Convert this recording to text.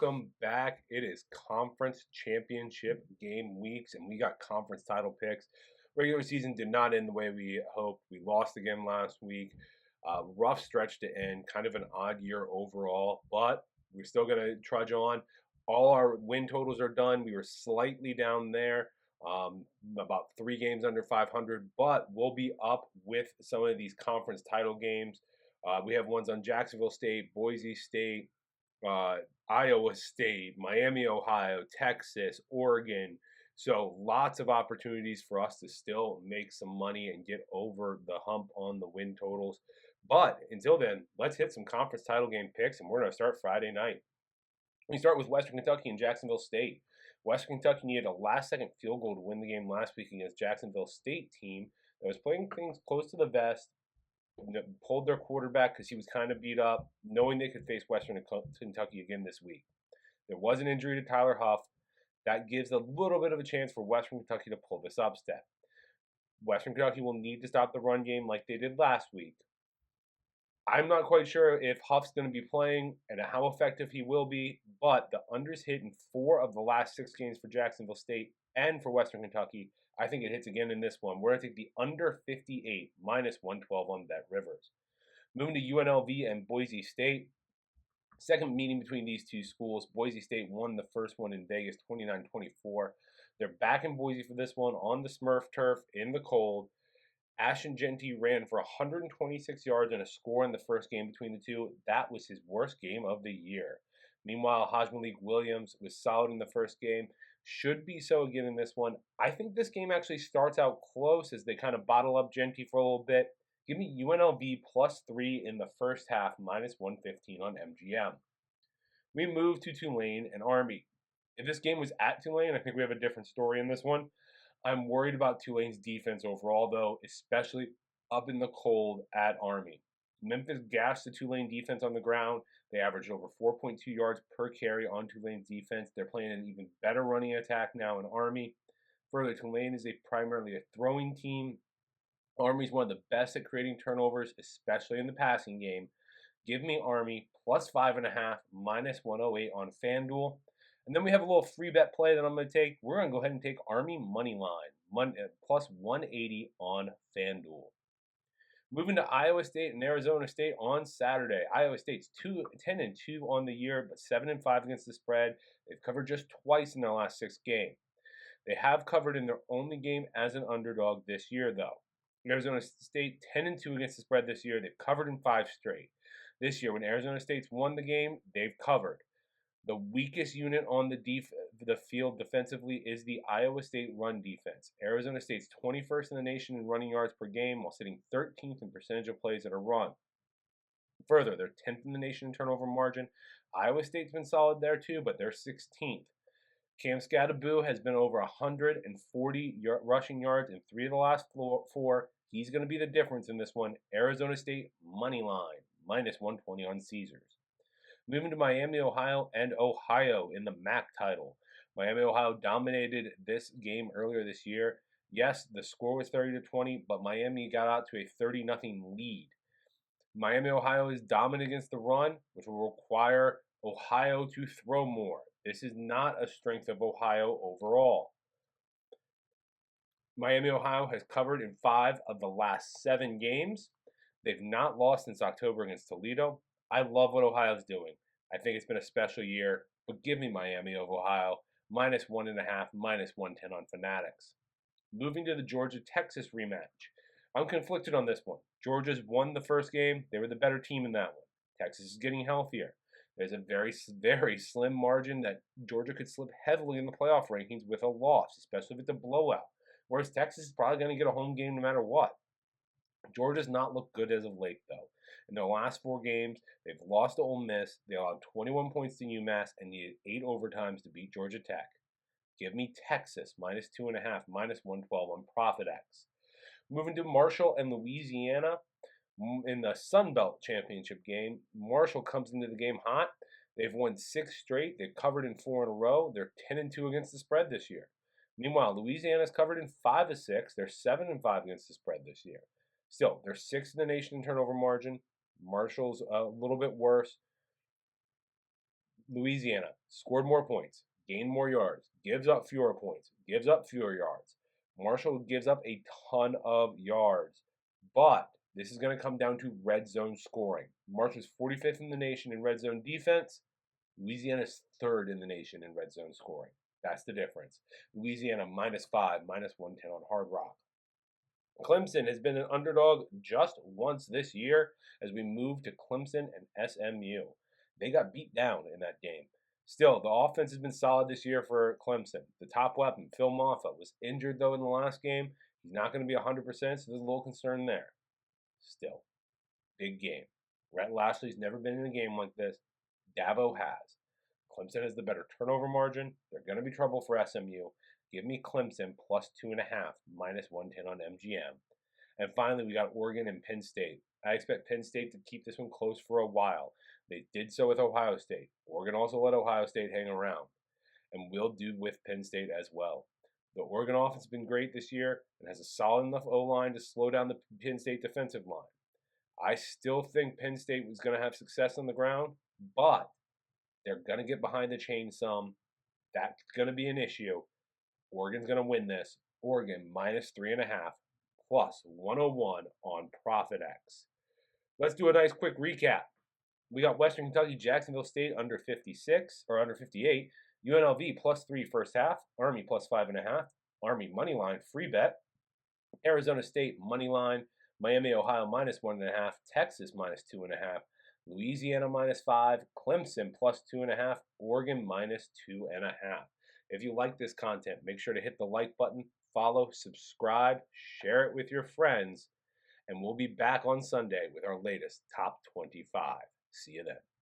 Welcome back. It is conference championship game weeks, and we got conference title picks. Regular season did not end the way we hoped. We lost again last week. Rough stretch to end, kind of an odd year overall, but we're still going to trudge on. All our win totals are done. We were slightly down there, about 3 games under 500, but we'll be up with some of these conference title games. We have ones on Jacksonville State, Boise State, uh, Iowa State, Miami, Ohio, Texas, Oregon. So lots of opportunities for us to still make some money and get over the hump on the win totals. But until then, let's hit some conference title game picks, and we're going to start Friday night. We start with Western Kentucky and Jacksonville State. Western Kentucky needed a last-second field goal to win the game last week against Jacksonville State team that was playing things close to the vest, pulled their quarterback because he was kind of beat up, knowing they could face Western Kentucky again this week. There was an injury to Tyler Huff. That gives a little bit of a chance for Western Kentucky to pull this upset. Western Kentucky will need to stop the run game like they did last week. I'm not quite sure if Huff's going to be playing and how effective he will be, but the unders hit in 4 of the last 6 games for Jacksonville State and for Western Kentucky. I think it hits again in this one. We're going to take the under 58 minus 112 on Bet Rivers. Moving to UNLV and Boise State. Second meeting between these two schools. Boise State won the first one in Vegas 29-24. They're back in Boise for this one on the Smurf turf in the cold. Ashton Jeanty ran for 126 yards and a score in the first game between the two. That was his worst game of the year. Meanwhile, Hajj-Malik Williams was solid in the first game. Should be so again in this one. I think this game actually starts out close as they kind of bottle up Jeanty for a little bit. Give me UNLV +3 in the first half, minus 115 on MGM. We move to Tulane and Army. If this game was at Tulane, I think we have a different story in this one. I'm worried about Tulane's defense overall, though, especially up in the cold at Army. Memphis gashed the Tulane defense on the ground. They averaged over 4.2 yards per carry on Tulane's defense. They're playing an even better running attack now in Army. Further, Tulane is primarily a throwing team. Army's one of the best at creating turnovers, especially in the passing game. Give me Army +5.5, minus 108 on FanDuel. And then we have a little free bet play that I'm going to take. We're going to go ahead and take Army money line, +180 on FanDuel. Moving to Iowa State and Arizona State on Saturday. Iowa State's 10-2 on the year, but 7-5 against the spread. They've covered just twice in their last 6 games. They have covered in their only game as an underdog this year, though. Arizona State 10-2 against the spread this year. They've covered in 5 straight. This year, when Arizona State's won the game, they've covered. The weakest unit on the field defensively is the Iowa State run defense. Arizona State's 21st in the nation in running yards per game, while sitting 13th in percentage of plays that are run. Further, they're 10th in the nation in turnover margin. Iowa State's been solid there too, but they're 16th. Cam Skattebo has been over 140 rushing yards in 3 of the last 4. He's going to be the difference in this one. Arizona State money line, minus 120 on Caesars. Moving to Miami, Ohio, and Ohio in the MAC title. Miami, Ohio dominated this game earlier this year. Yes, the score was 30-20, but Miami got out to a 30-0 lead. Miami, Ohio is dominant against the run, which will require Ohio to throw more. This is not a strength of Ohio overall. Miami, Ohio has covered in 5 of the last 7 games. They've not lost since October against Toledo. I love what Ohio's doing. I think it's been a special year, but give me Miami of Ohio, minus 1.5, minus 110 on Fanatics. Moving to the Georgia-Texas rematch. I'm conflicted on this one. Georgia's won the first game. They were the better team in that one. Texas is getting healthier. There's a very, very slim margin that Georgia could slip heavily in the playoff rankings with a loss, especially if it's a blowout. Whereas Texas is probably going to get a home game no matter what. Georgia's not looked good as of late, though. In their last 4 games, they've lost to Ole Miss. They allowed 21 points to UMass and needed 8 overtimes to beat Georgia Tech. Give me Texas, minus 2.5, minus 112 on ProfitX. Moving to Marshall and Louisiana in the Sun Belt Championship game. Marshall comes into the game hot. They've won 6 straight. They've covered in 4 in a row. They're 10-2 against the spread this year. Meanwhile, Louisiana's covered in 5 of 6. They're 7-5 against the spread this year. Still, they're 6th in the nation in turnover margin. Marshall's a little bit worse. Louisiana scored more points, gained more yards, gives up fewer points, gives up fewer yards. Marshall gives up a ton of yards. But this is going to come down to red zone scoring. Marshall's 45th in the nation in red zone defense. Louisiana's third in the nation in red zone scoring. That's the difference. Louisiana -5, -110 on Hard Rock. Clemson has been an underdog just once this year as we move to Clemson and SMU. They got beat down in that game. Still, the offense has been solid this year for Clemson. The top weapon, Phil Mafah, was injured though in the last game. He's not going to be 100%, so there's a little concern there. Still, big game. Rhett Lashley's never been in a game like this. Dabo has. Clemson has the better turnover margin. They're going to be trouble for SMU. Give me Clemson +2.5, -110 on MGM. And finally, we got Oregon and Penn State. I expect Penn State to keep this one close for a while. They did so with Ohio State. Oregon also let Ohio State hang around, and will do with Penn State as well. The Oregon offense has been great this year and has a solid enough O-line to slow down the Penn State defensive line. I still think Penn State was going to have success on the ground, but they're going to get behind the chain some. That's going to be an issue. Oregon's going to win this. Oregon -3.5 +101 on ProfitX. Let's do a nice quick recap. We got Western Kentucky, Jacksonville State under 56 or under 58. UNLV +3 first half. Army +5.5. Army money line free bet. Arizona State money line. Miami, Ohio -1.5. Texas -2.5. Louisiana -5. Clemson +2.5. Oregon -2.5. If you like this content, make sure to hit the like button, follow, subscribe, share it with your friends, and we'll be back on Sunday with our latest Top 25. See you then.